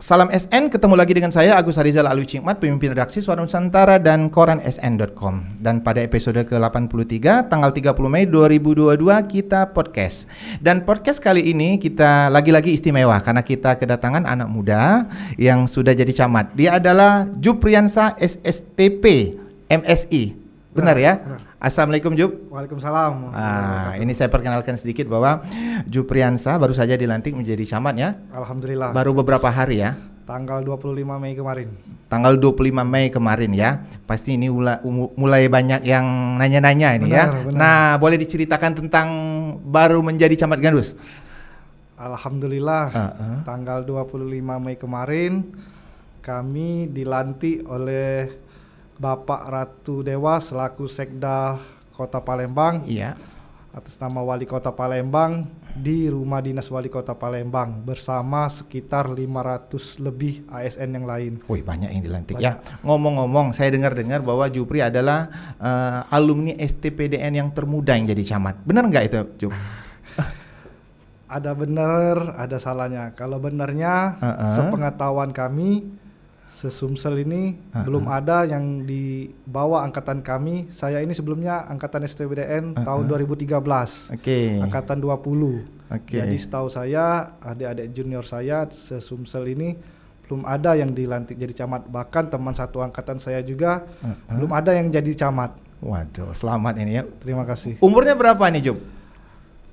Salam SN, ketemu lagi dengan saya Agus Harizal Alwi Cikmat, pemimpin redaksi Suara Nusantara dan koran SN.com. Dan pada episode ke-83 tanggal 30 Mei 2022 kita podcast. Dan podcast kali ini kita lagi-lagi istimewa karena kita kedatangan anak muda yang sudah jadi camat. Dia adalah Jupriansa SSTP MSI. Benar ya? Benar. Assalamualaikum Jup. Waalaikumsalam. Ini saya perkenalkan sedikit bahwa Jupriansa baru saja dilantik menjadi camat ya. Alhamdulillah. Baru beberapa hari ya. Tanggal 25 Mei kemarin. Tanggal 25 Mei kemarin ya. Pasti ini mulai banyak yang nanya-nanya ini ya. Benar. Nah, boleh diceritakan tentang baru menjadi camat Gandus? Alhamdulillah. Tanggal 25 Mei kemarin kami dilantik oleh Bapak Ratu Dewa selaku Sekda Kota Palembang. Iya. Atas nama Wali Kota Palembang di Rumah Dinas Wali Kota Palembang bersama sekitar 500 lebih ASN yang lain. Wih, banyak yang dilantik Banyak. ya. Ngomong-ngomong, saya dengar-dengar bahwa Jupri adalah alumni STPDN yang termuda yang jadi camat. Benar nggak itu, Jup? Ada benar, ada salahnya. Kalau benarnya, sepengetahuan kami, Sesumsel ini belum ada yang di bawah angkatan kami. Saya ini sebelumnya angkatan STPDN tahun 2013. Oke. Angkatan 20. Oke. Jadi setahu saya, adik-adik junior saya Sesumsel ini belum ada yang dilantik jadi camat. Bahkan teman satu angkatan saya juga belum ada yang jadi camat. Waduh, selamat ini ya. Terima kasih. Umurnya berapa nih, Jup?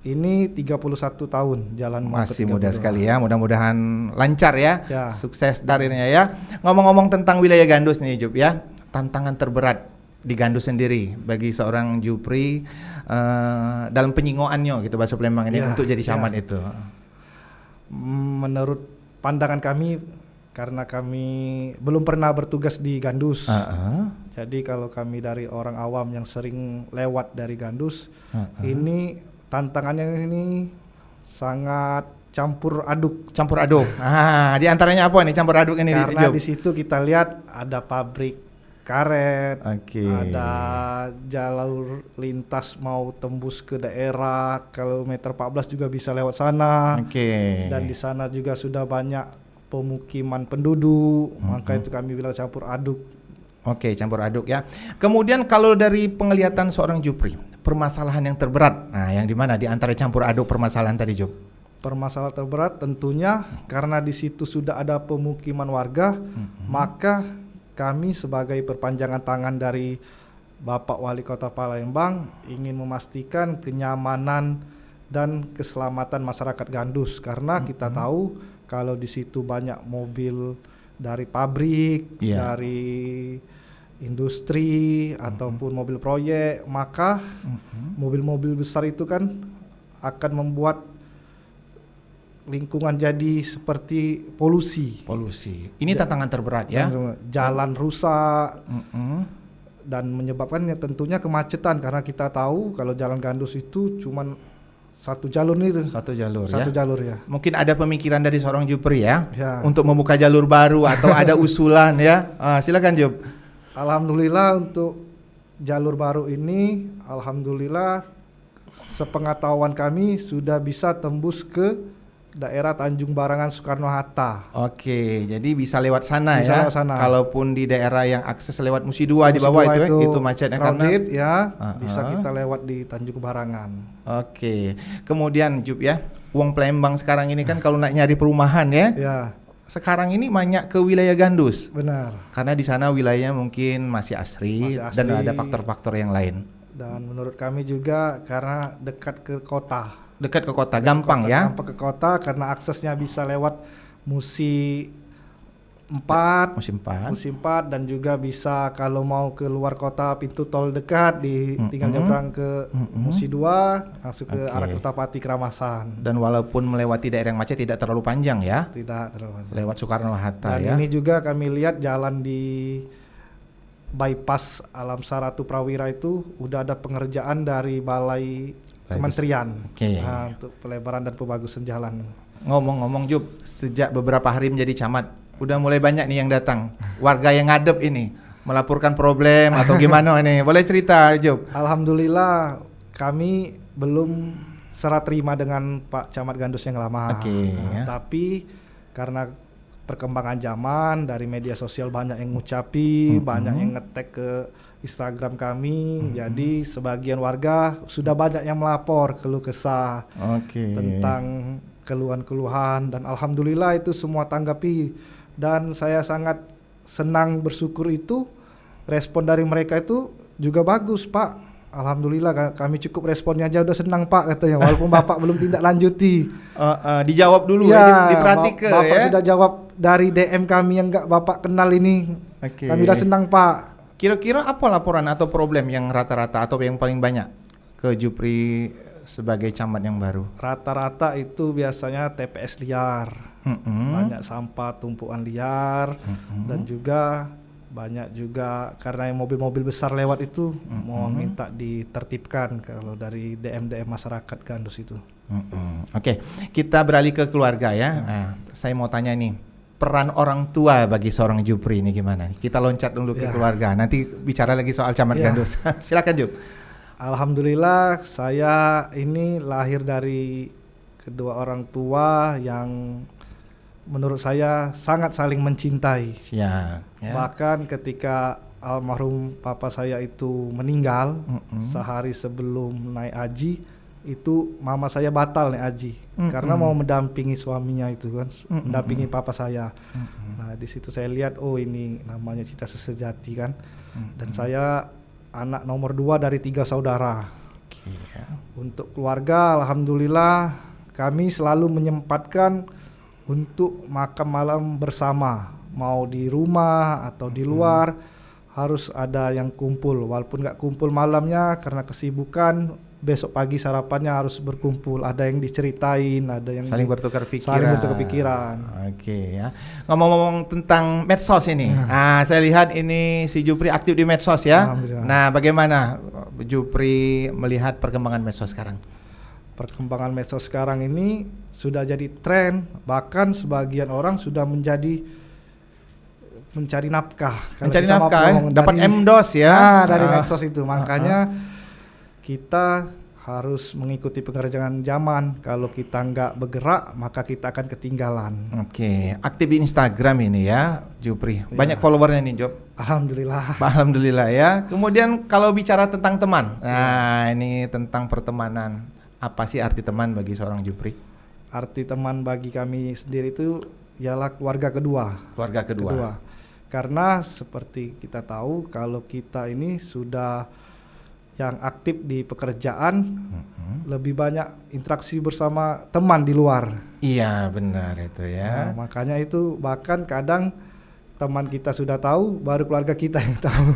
Ini 31 tahun jalan mau ke Masih muda 32. sekali ya, mudah-mudahan lancar ya, Ya. sukses karirnya ya. Ngomong-ngomong tentang wilayah Gandus nih Jup ya, tantangan terberat di Gandus sendiri bagi seorang Jupri dalam penyingoannya gitu bahasa Palembang ini Ya, untuk jadi camat ya. itu. Menurut pandangan kami, karena kami belum pernah bertugas di Gandus. Jadi kalau kami dari orang awam yang sering lewat dari Gandus, ini tantangannya ini sangat campur aduk. Campur aduk. Di antaranya apa nih campur aduk ini? Karena Jup? di situ kita lihat ada pabrik karet, Oke. ada jalur lintas mau tembus ke daerah kilometer 14 juga bisa lewat sana. Oke. Dan di sana juga sudah banyak pemukiman penduduk, maka itu kami bilang campur aduk. Oke, campur aduk ya. Kemudian kalau dari penglihatan seorang Jupri, permasalahan yang terberat, nah yang di mana di antara campur aduk permasalahan tadi, Jup? Permasalahan terberat tentunya karena di situ sudah ada pemukiman warga, maka kami sebagai perpanjangan tangan dari Bapak Wali Kota Palembang ingin memastikan kenyamanan dan keselamatan masyarakat Gandus karena kita tahu kalau di situ banyak mobil dari pabrik, dari industri ataupun mobil proyek, maka mobil-mobil besar itu kan akan membuat lingkungan jadi seperti polusi. Ini tantangan terberat ya. Jalan rusak dan menyebabkan tentunya kemacetan karena kita tahu kalau jalan Gandus itu cuman satu jalur nih. Satu jalur ya. Mungkin ada pemikiran dari seorang Jupri ya, Ya. untuk membuka jalur baru atau ada usulan ya. Silakan Jup. Alhamdulillah untuk jalur baru ini, alhamdulillah sepengetahuan kami sudah bisa tembus ke daerah Tanjung Barangan Soekarno-Hatta. Oke, jadi bisa lewat sana Bisa ya. lewat sana. Kalaupun di daerah yang akses lewat Musi 2 di bawah itu macetnya karena crowded, ya, bisa kita lewat di Tanjung Barangan. Oke. Kemudian Jup ya, uang Palembang sekarang ini kan kalau nak nyari perumahan ya. Ya, Sekarang ini banyak ke wilayah Gandus. benar. Karena di sana wilayahnya mungkin masih asri, Masih dan asri. ada faktor-faktor yang lain. Dan menurut kami juga karena dekat ke kota. Dekat ke kota, gampang ya. Gampang ke kota karena aksesnya bisa lewat Musi 4, Musim 4. Musi 4 dan juga bisa kalau mau ke luar kota pintu tol dekat tinggal nyebrang ke Musi 2 langsung ke arah Kertapati Keramasan. Dan walaupun melewati daerah yang macet tidak terlalu panjang ya. Tidak terlalu. Lewat Soekarno-Hatta Dan ya. ini juga kami lihat jalan di bypass Alam Saratu Prawira itu udah ada pengerjaan dari Balai Kementerian untuk pelebaran dan pembagusan jalan. Ngomong-ngomong Jup, sejak beberapa hari menjadi camat, udah mulai banyak nih yang datang, warga yang ngadep ini melaporkan problem atau gimana ini? Boleh cerita Jup? Alhamdulillah kami belum serah terima dengan Pak Camat Gandus yang lama. Oke, ya. Tapi karena perkembangan zaman dari media sosial banyak yang ngucapi, banyak yang nge-tag ke Instagram kami. Jadi sebagian warga sudah banyak yang melapor keluh kesah tentang keluhan-keluhan, dan alhamdulillah itu semua tanggapi, dan saya sangat senang bersyukur itu respon dari mereka itu juga bagus, Pak. Alhamdulillah kami cukup responnya aja udah senang, Pak, katanya, walaupun Bapak belum tindak lanjuti. Dijawab dulu ya, diperhatikan Bapak ya. sudah jawab dari DM kami yang enggak Bapak kenal ini. Kami udah senang, Pak. Kira-kira apa laporan atau problem yang rata-rata atau yang paling banyak ke Jupri sebagai camat yang baru? Rata-rata itu biasanya TPS liar, banyak sampah tumpukan liar, dan juga banyak juga karena mobil-mobil besar lewat itu mau minta ditertibkan kalau dari DM masyarakat Gandus itu. Oke, kita beralih ke keluarga ya. Nah, saya mau tanya nih, peran orang tua bagi seorang Jupri ini gimana? Kita loncat dulu ke keluarga, nanti bicara lagi soal camat Gandus. Silakan Jup. Alhamdulillah saya ini lahir dari kedua orang tua yang menurut saya sangat saling mencintai. Bahkan ketika almarhum papa saya itu meninggal, sehari sebelum naik haji itu mama saya batal naik haji karena mau mendampingi suaminya itu kan, mendampingi papa saya. Nah di situ saya lihat, oh ini namanya cinta sesejati kan. Dan saya anak nomor 2 dari 3 saudara. Untuk keluarga, alhamdulillah kami selalu menyempatkan untuk makan malam bersama, mau di rumah atau di luar harus ada yang kumpul, walaupun nggak kumpul malamnya karena kesibukan, besok pagi sarapannya harus berkumpul, ada yang diceritain, ada yang saling bertukar pikiran. Oke ya. Ngomong-ngomong tentang medsos ini, saya lihat ini si Jupri aktif di medsos ya. Nah, bagaimana Jupri melihat perkembangan medsos sekarang? Perkembangan medsos sekarang ini sudah jadi tren, bahkan sebagian orang sudah mencari nafkah. Mencari nafkah, dapat MDOS ya. Dari medsos itu, makanya kita harus mengikuti perkembangan zaman. Kalau kita nggak bergerak, maka kita akan ketinggalan. Oke, aktif di Instagram ini ya, Jupri. Banyak followernya nih, Job. Alhamdulillah. Alhamdulillah ya. Kemudian kalau bicara tentang teman, nah ini tentang pertemanan. Apa sih arti teman bagi seorang Jupri? Arti teman bagi kami sendiri itu ialah keluarga kedua. Keluarga kedua. Karena seperti kita tahu kalau kita ini sudah yang aktif di pekerjaan, lebih banyak interaksi bersama teman di luar. Iya benar itu ya. Nah, makanya itu bahkan kadang teman kita sudah tahu, baru keluarga kita yang tahu.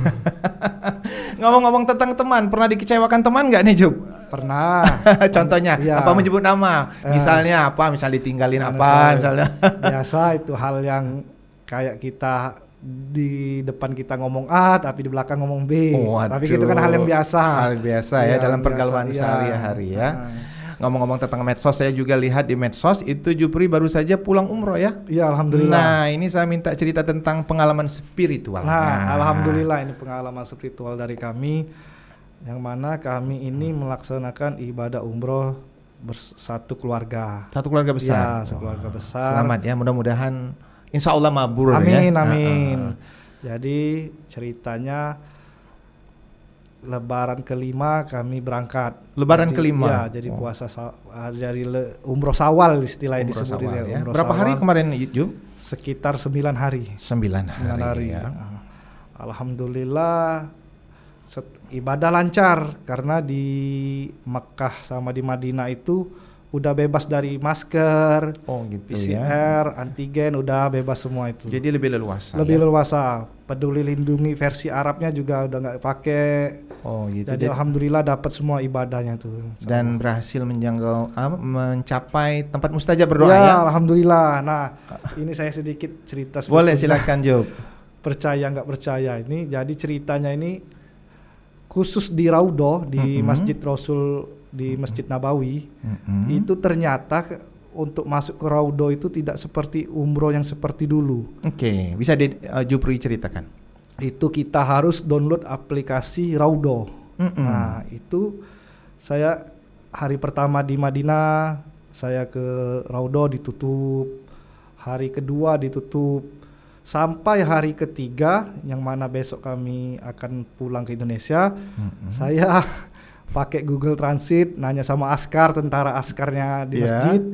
Ngomong-ngomong tentang teman, pernah dikecewakan teman nggak nih Jup? Pernah. Contohnya, apa menyebut nama? Misalnya apa? Misal ditinggalin apa? Misalnya. Biasa itu hal yang kayak kita di depan kita ngomong A, tapi di belakang ngomong B. Tapi itu kan hal yang biasa. Hal biasa ya dalam pergaulan sehari-hari ya. Ngomong-ngomong tentang medsos, saya juga lihat di medsos itu Jupri baru saja pulang umroh ya. Iya, alhamdulillah. Nah, ini saya minta cerita tentang pengalaman spiritual. Nah, alhamdulillah ini pengalaman spiritual dari kami, yang mana kami ini melaksanakan ibadah umroh bersatu keluarga. Satu keluarga besar. Ya, keluarga besar. Selamat ya, mudah-mudahan insya Allah mabrur ya. Amin, amin. Jadi ceritanya Lebaran kelima kami berangkat. Lebaran kelima. Ya, jadi puasa dari umroh Sawal istilahnya disebut ya. Berapa hari kemarin Ju? Sekitar 9 hari. 9 hari ya. Alhamdulillah ibadah lancar karena di Mekah sama di Madinah itu udah bebas dari masker, PCR, antigen, udah bebas semua itu. Jadi lebih leluasa. Lebih leluasa. Peduli lindungi versi Arabnya juga udah nggak pakai. Jadi alhamdulillah dapat semua ibadahnya tuh. Dan berhasil mencapai tempat mustajab berdoa ya. Alhamdulillah. Nah, ini saya sedikit cerita. Boleh silakan Job. Percaya nggak percaya ini. Jadi ceritanya ini khusus di Raudhah di Masjid Rasul di Masjid Nabawi, itu ternyata untuk masuk ke Raudhah itu tidak seperti umroh yang seperti dulu. Oke, bisa Jupri ceritakan. Itu kita harus download aplikasi Raudhah. Nah, itu saya hari pertama di Madinah, saya ke Raudhah ditutup. hari kedua ditutup. Sampai hari ketiga yang mana besok kami akan pulang ke Indonesia, saya pakai Google Translate nanya sama askar, tentara askarnya di masjid,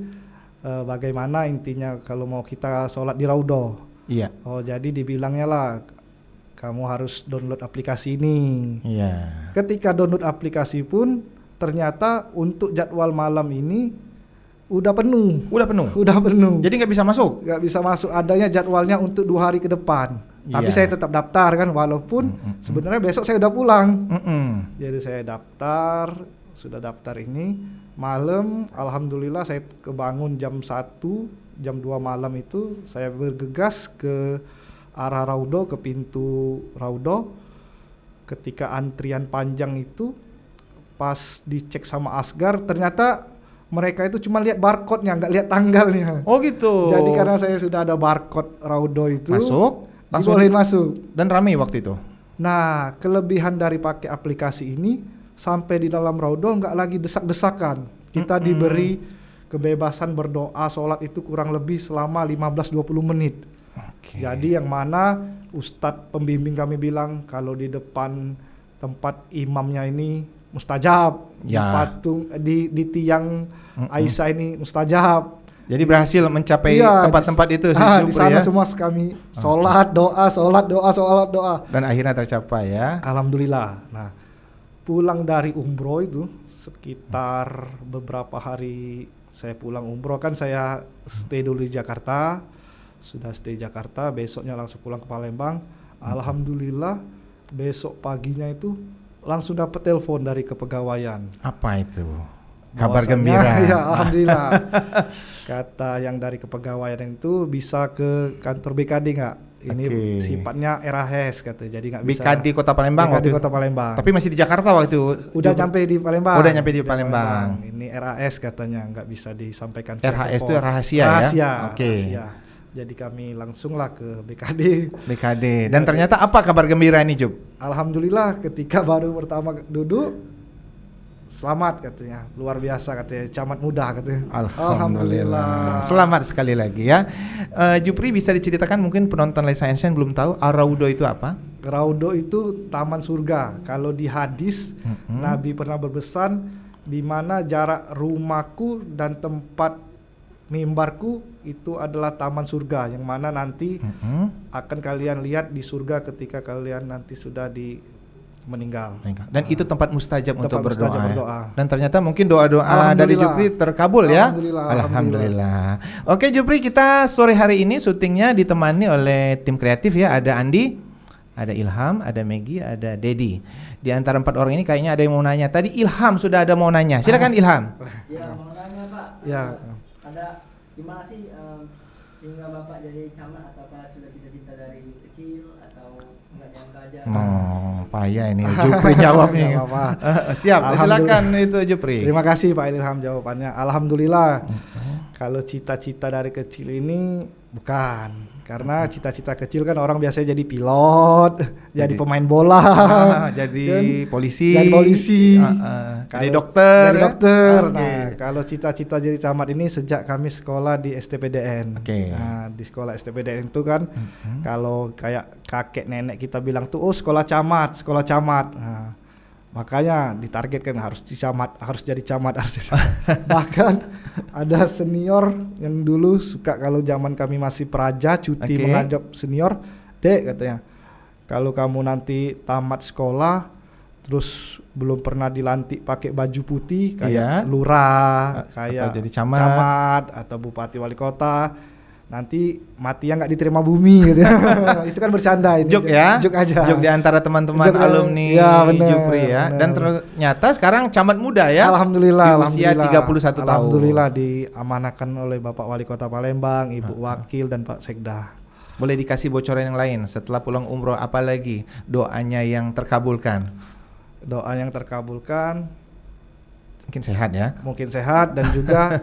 bagaimana intinya kalau mau kita sholat di Raudhah. Iya. Oh jadi dibilangnya lah, kamu harus download aplikasi ini. Iya. Ketika download aplikasi pun ternyata untuk jadwal malam ini udah penuh. Udah penuh. Udah penuh. Jadi nggak bisa masuk. Nggak bisa masuk, adanya jadwalnya untuk 2 hari ke depan. Tapi saya tetap daftar kan, walaupun sebenarnya besok saya udah pulang. Jadi saya daftar, sudah daftar ini malam, alhamdulillah saya kebangun jam 1, jam 2 malam itu saya bergegas ke arah Raudhah, ke pintu Raudhah. Ketika antrian panjang itu, pas dicek sama asgar, ternyata mereka itu cuma lihat barcode-nya, nggak lihat tanggalnya. Oh gitu. Jadi karena saya sudah ada barcode Raudhah itu, masuk, langsung dibolehin masuk. Dan ramai waktu itu. Nah, kelebihan dari pakai aplikasi ini, sampai di dalam Raudhah nggak lagi desak-desakan. Kita diberi kebebasan berdoa, sholat itu kurang lebih selama 15-20 menit. Jadi yang mana Ustadz pembimbing kami bilang kalau di depan tempat imamnya ini mustajab, di tiang Aisyah ini mustajab. Jadi berhasil mencapai tempat-tempat itu di sana semua kami sholat doa. Dan akhirnya tercapai ya. Alhamdulillah. Nah, pulang dari umroh itu sekitar beberapa hari saya pulang umroh kan, saya stay dulu di Jakarta. Sudah stay Jakarta, besoknya langsung pulang ke Palembang. Alhamdulillah besok paginya itu langsung dapat telepon dari kepegawaian. Apa itu? Kabar gembira. Ya, alhamdulillah. Kata yang dari kepegawaian itu bisa ke kantor BKD nggak? Ini sifatnya RAS katanya, jadi nggak bisa. BKD Kota Palembang. BKD Kota Palembang. Tapi masih di Jakarta waktu itu. Udah nyampe di Palembang. Udah nyampe di Palembang. Ini RAS katanya, nggak bisa disampaikan. RAS itu rahasia ya? Oke. Jadi kami langsunglah ke BKD. Dan ternyata apa kabar gembira ini, Jub? Alhamdulillah ketika baru pertama duduk, selamat katanya, luar biasa katanya, camat muda katanya. Alhamdulillah. Selamat sekali lagi ya. Jupri, bisa diceritakan mungkin penonton Lesa Ensen belum tahu Raudhah itu apa? Raudhah itu taman surga. Kalau di hadis Nabi pernah berpesan di mana jarak rumahku dan tempat mimbarku itu adalah taman surga, yang mana nanti akan kalian lihat di surga ketika kalian nanti sudah meninggal. Dan itu tempat mustajab untuk berdoa. berdoa. Dan ternyata mungkin doa-doa dari Jupri terkabul ya. Alhamdulillah. Oke Jupri, kita sore hari ini syutingnya ditemani oleh tim kreatif ya. Ada Andi, ada Ilham, ada Maggie, ada Dedi. Di antara 4 orang ini kayaknya ada yang mau nanya. Tadi Ilham sudah ada mau nanya. Silakan Ilham. Ya, mau nanya Pak. Ya. Ada gimana sih sehingga Bapak jadi camat, apakah sudah cita-cita dari kecil atau enggak nyangka aja? Payah ini Jupri jawabnya. Siap, silakan itu Jupri. Terima kasih Pak Ilham jawabannya. Alhamdulillah. Kalau cita-cita dari kecil ini bukan. Karena cita-cita kecil kan orang biasanya jadi pilot, jadi pemain bola, jadi kan? polisi, jadi dokter. Nah, kalau cita-cita jadi camat ini sejak kami sekolah di STPDN. Nah, di sekolah STPDN itu kan kalau kayak kakek nenek kita bilang tuh, oh sekolah camat. Nah, makanya ditargetkan harus jadi camat. Bahkan ada senior yang dulu suka, kalau zaman kami masih praja cuti menghadap senior, Dek katanya, kalau kamu nanti tamat sekolah terus belum pernah dilantik pakai baju putih kayak lurah, kayak jadi camat atau bupati wali kota, nanti matinya nggak diterima bumi gitu. Itu kan bercanda ini. Jok ya. Jok aja. Jok di antara teman-teman alumni Jupri ya. Dan ternyata sekarang camat muda ya. Alhamdulillah. Di usia 31 tahun. Alhamdulillah diamanahkan oleh Bapak Wali Kota Palembang, Ibu Wakil dan Pak Sekda. Boleh dikasih bocoran yang lain setelah pulang umroh, apalagi doanya yang terkabulkan? Doa yang terkabulkan mungkin sehat ya. Mungkin sehat dan juga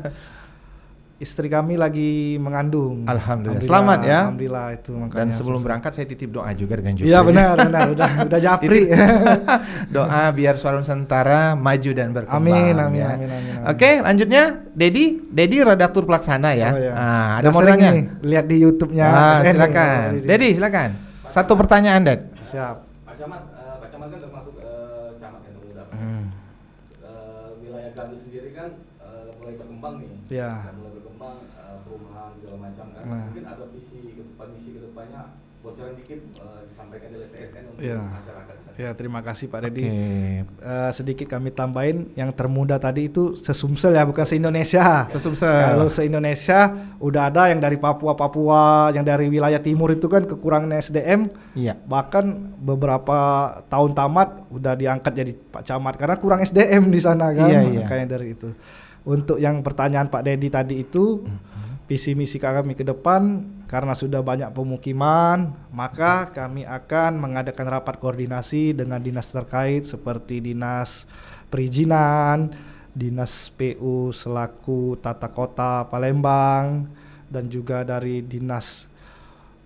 istri kami lagi mengandung. Alhamdulillah. Selamat ya. Alhamdulillah itu makanya. Dan sebelum berangkat saya titip doa juga dengan Jupri. Iya benar udah japri. Doa biar Suara Nusantara maju dan berkembang. Amin. Ya. Oke, lanjutnya Dedi redaktur pelaksana ya. Oh, iya. Ada modalnya. Lihat di YouTube-nya. Silakan. Dedi silakan. Satu pertanyaan, Ded. Siap. Pak Camat kan termasuk camat yang termuda. Wilayah Gandus sendiri kan mulai berkembang nih. Iya. Mulai berkembang perumahan segala macam kan. Nah. Mungkin ada misi ke depannya bocoran dikit disampaikan dari CSN untuk Iya. masyarakat. Ya, terima kasih Pak Dedi. Oke. Sedikit kami tambahin, yang termuda tadi itu se-Sumsel ya, bukan se-Indonesia. Sesumsel. Kalau se-Indonesia udah ada yang dari Papua, yang dari wilayah timur itu kan kekurangan SDM. Iya. Bahkan beberapa tahun tamat udah diangkat jadi Pak Camat karena kurang SDM di sana kan. Iya. Makanya dari itu. Untuk yang pertanyaan Pak Dedi tadi itu, visi misi kami ke depan, karena sudah banyak pemukiman, maka kami akan mengadakan rapat koordinasi dengan dinas terkait seperti dinas perizinan, dinas PU selaku tata kota Palembang, dan juga dari dinas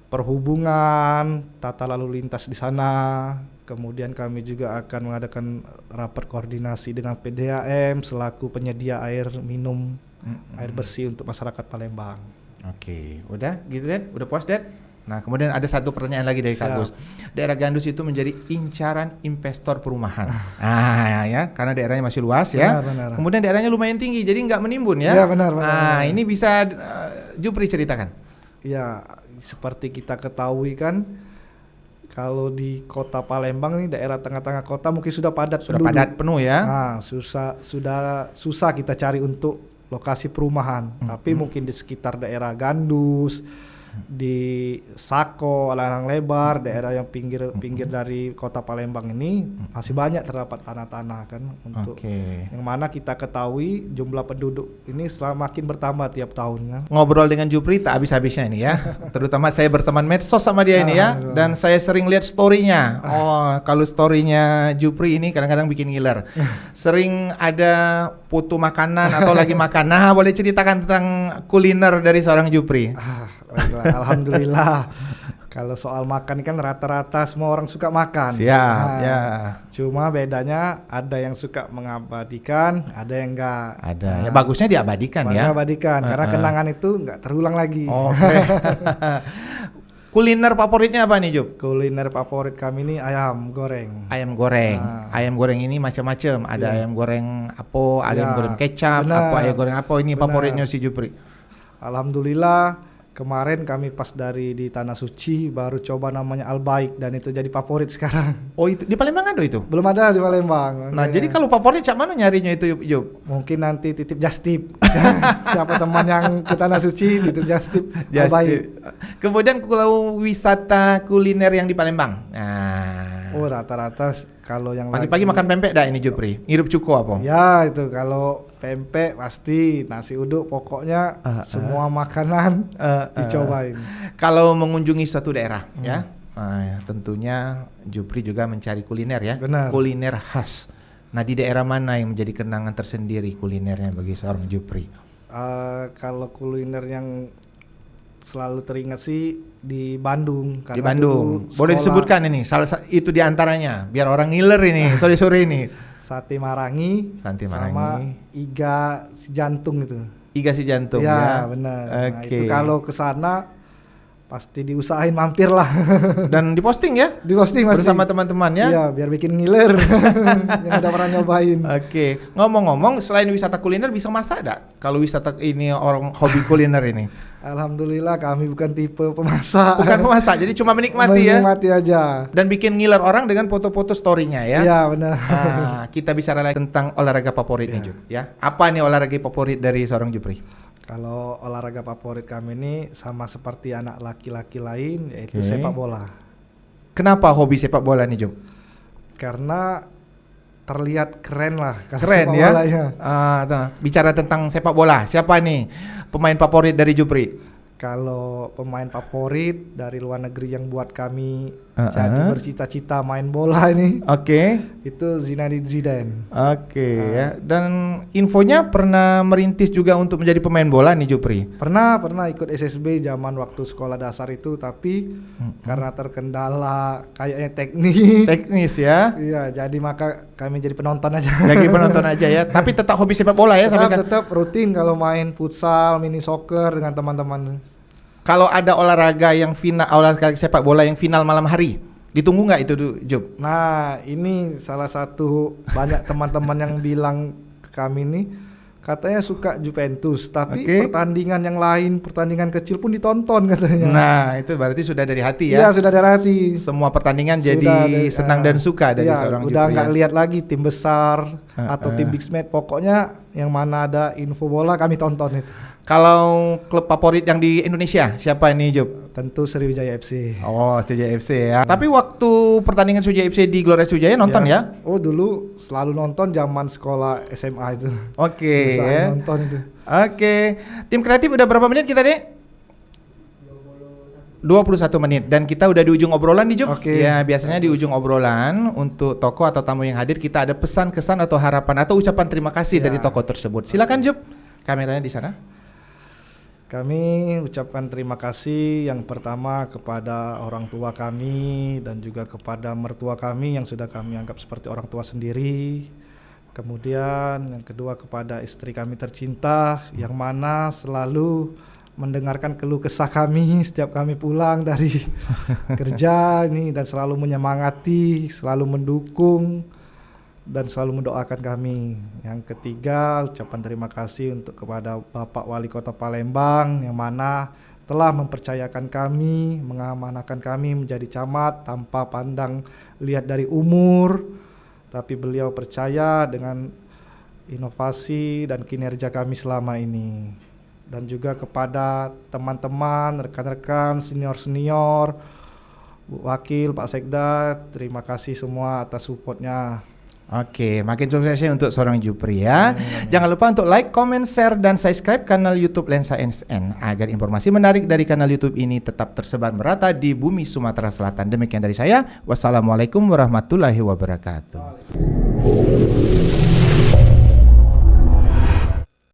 perhubungan, tata lalu lintas di sana. Kemudian kami juga akan mengadakan rapat koordinasi dengan PDAM selaku penyedia air minum, air bersih untuk masyarakat Palembang. Oke, udah gitu Ded? Udah puas Ded? Nah kemudian ada satu pertanyaan lagi dari Kak Siap. Gus. Daerah Gandus itu menjadi incaran investor perumahan. Ya, karena daerahnya masih luas ya. Benar. Kemudian daerahnya lumayan tinggi, jadi nggak menimbun ya. Iya, benar. Ini bisa Jupri ceritakan. Ya, seperti kita ketahui kan, kalau di kota Palembang nih daerah tengah-tengah kota mungkin sudah padat Sudah penduduk. padat penuh ya. Nah, susah kita cari untuk lokasi perumahan. Tapi mungkin di sekitar daerah Gandus, di Sako, Larang Lebar, daerah yang pinggir dari kota Palembang ini masih banyak terdapat tanah-tanah kan untuk Oke. yang mana kita ketahui jumlah penduduk ini semakin bertambah tiap tahunnya. Ngobrol dengan Jupri tak habis-habisnya ini ya. Terutama saya berteman medsos sama dia ini ya. Dan saya sering lihat story-nya. Oh, kalau story-nya Jupri ini kadang-kadang bikin ngiler. Sering ada foto makanan atau lagi makan. Nah, boleh ceritakan tentang kuliner dari seorang Jupri? Baiklah, alhamdulillah. Kalau soal makan kan rata-rata semua orang suka makan. Siap, ya. Cuma bedanya ada yang suka mengabadikan, ada yang enggak. Ada. Ya bagusnya diabadikan ya. Mengabadikan karena kenangan itu enggak terulang lagi. Oke. Kuliner favoritnya apa nih, Jup? Kuliner favorit kami ini ayam goreng. Ayam goreng. Ayam goreng ini macam-macam. Ada ayam goreng apa, ada ayam goreng kecap, apa ayam goreng apa ini favoritnya si Jupri? Alhamdulillah. Kemarin kami pas di Tanah Suci baru coba namanya Al-Baik dan itu jadi favorit sekarang. Oh, itu di Palembang ada itu? Belum ada di Palembang. Nah, jadi kalau favorit cak mana nyarinya itu, Jup? Mungkin nanti titip Justip. Siapa teman yang ke Tanah Suci titip Justip. Al-Baik. Kemudian kalau wisata kuliner yang di Palembang. Nah. Oh, rata-rata kalau yang pagi-pagi makan pempek dah ini Jupri. Ngirup cuko apa? Ya, itu kalau pempek pasti, nasi uduk pokoknya semua makanan dicobain. Kalau mengunjungi suatu daerah ya, tentunya Jupri juga mencari kuliner ya. Benar. Kuliner khas. Nah, di daerah mana yang menjadi kenangan tersendiri kulinernya bagi seorang Jupri? Kalau kuliner yang selalu teringat sih di Bandung. Di Bandung. Boleh disebutkan ini itu di antaranya biar orang ngiler ini sore-sore ini. Sate Marangi, sama iga si jantung itu. Iga si jantung ya. Ya, benar. Oke. Nah, itu kalau ke sana pasti diusahain mampir lah. Dan diposting ya? Diposting bersama teman-teman ya? Iya, biar bikin ngiler. Yang udah pernah nyobain. Oke. Ngomong-ngomong, selain wisata kuliner bisa masak enggak? Kalau wisata ini orang hobi kuliner ini. Alhamdulillah kami bukan tipe pemasak. Bukan pemasak, jadi cuma menikmati ya. Menikmati aja. Dan bikin ngiler orang dengan foto-foto story-nya ya. Iya, benar. Nah, kita bicara lagi tentang olahraga favorit nih, Jup, ya. Apa nih olahraga favorit dari seorang Jupri? Kalau olahraga favorit kami ini sama seperti anak laki-laki lain, yaitu sepak bola. Kenapa hobi sepak bola nih, Jup? Karena terlihat keren lah. Keren ya. Bicara tentang sepak bola, siapa nih pemain favorit dari Jupri? Kalau pemain favorit dari luar negeri yang buat kami jadi bercita-cita main bola ini. Oke. Itu Zinedine Zidane. Oke ya. Dan infonya pernah merintis juga untuk menjadi pemain bola nih Jupri. Pernah ikut SSB zaman waktu sekolah dasar itu, tapi karena terkendala kayaknya Teknis ya. iya, jadi maka kami jadi penonton aja. Jadi penonton aja ya. Tapi tetap hobi sepak bola ya sampai kan. Tetap rutin kalau main futsal, mini soccer dengan teman-teman. Kalau ada olahraga sepak bola yang final malam hari, ditunggu nggak itu Jup? Nah, ini salah satu banyak teman-teman yang bilang ke kami nih, katanya suka Juventus, tapi pertandingan yang lain, pertandingan kecil pun ditonton katanya. Nah, itu berarti sudah dari hati ya? Iya, sudah dari hati. Semua pertandingan jadi senang dan suka dari seorang Jupri. Udah nggak lihat lagi tim besar atau tim big match, pokoknya yang mana ada info bola kami tonton itu. Kalau klub favorit yang di Indonesia siapa ini Jup? Tentu Sriwijaya FC. Oh, Sriwijaya FC ya. Tapi waktu pertandingan Sriwijaya FC di Gelora Sriwijaya nonton ya? Oh, dulu selalu nonton zaman sekolah SMA itu. Oke ya. Nonton itu. Oke. Tim kreatif udah berapa menit kita deh? 21 menit dan kita udah di ujung obrolan nih Jup. Ya biasanya di ujung obrolan untuk tokoh atau tamu yang hadir kita ada pesan, kesan atau harapan atau ucapan terima kasih dari tokoh tersebut. Silakan Jup. Kameranya di sana. Kami ucapkan terima kasih yang pertama kepada orang tua kami dan juga kepada mertua kami yang sudah kami anggap seperti orang tua sendiri. Kemudian yang kedua kepada istri kami tercinta yang mana selalu mendengarkan keluh kesah kami setiap kami pulang dari kerja ini dan selalu menyemangati, selalu mendukung dan selalu mendoakan kami. Yang ketiga, ucapan terima kasih untuk kepada Bapak Wali Kota Palembang yang mana telah mempercayakan kami, mengamanahkan kami menjadi camat tanpa pandang lihat dari umur, tapi beliau percaya dengan inovasi dan kinerja kami selama ini. Dan juga kepada teman-teman, rekan-rekan, senior-senior, Bu Wakil, Pak Sekda, terima kasih semua atas supportnya. Oke, makin suksesnya untuk seorang Jupri ya. Jangan lupa untuk like, comment, share, dan subscribe kanal YouTube Lensa NSN agar informasi menarik dari kanal YouTube ini tetap tersebar merata di bumi Sumatera Selatan. Demikian dari saya. Wassalamualaikum warahmatullahi wabarakatuh.